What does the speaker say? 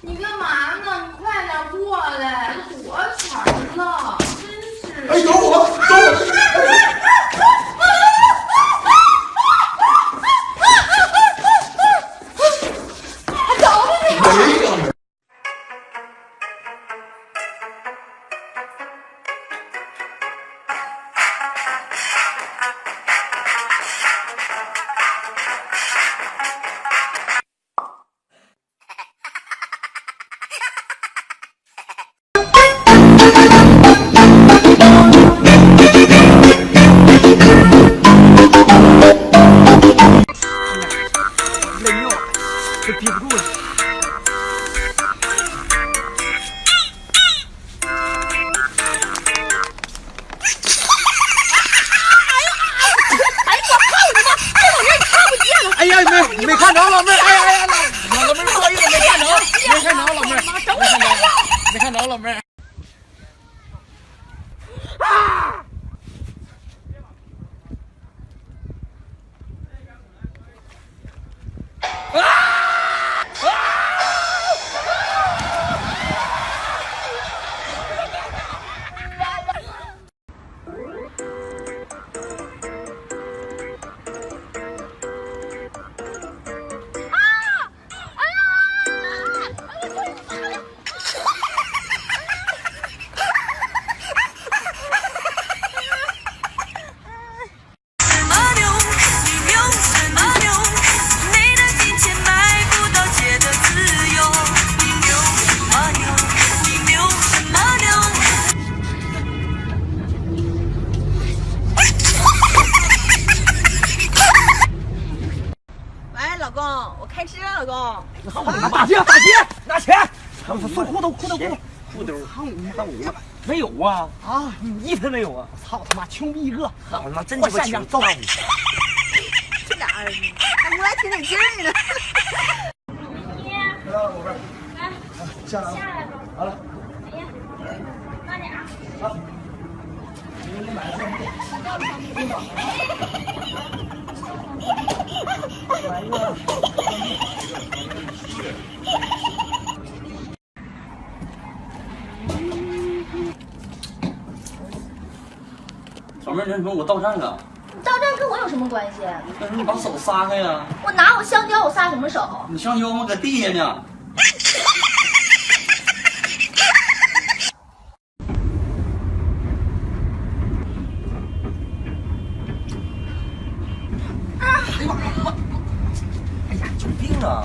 你干嘛呢？你快点过来，多钱了，真是。哎，等我，等我。憋不住了。哎呀，没看着老妹儿，哎呀，老妹儿不好意思，没看着老妹儿，没看着老妹儿。啊！老公，我开车，老公。打钱，拿钱！送裤兜，看我没有啊！啊，你一分没有啊！操他妈，穷逼一个！他妈真鸡巴穷！造这俩人，还不来挺得劲儿呢。来，宝贝儿，来，下来吧。好了。哎呀，慢点啊！好。你买的来一个。小妹儿，你说我到站了。你到站跟我有什么关系？那你把手撒开呀！我拿我香蕉，我撒什么手？你香蕉吗？搁地下呢。哎呀妈！哎呀，有病啊！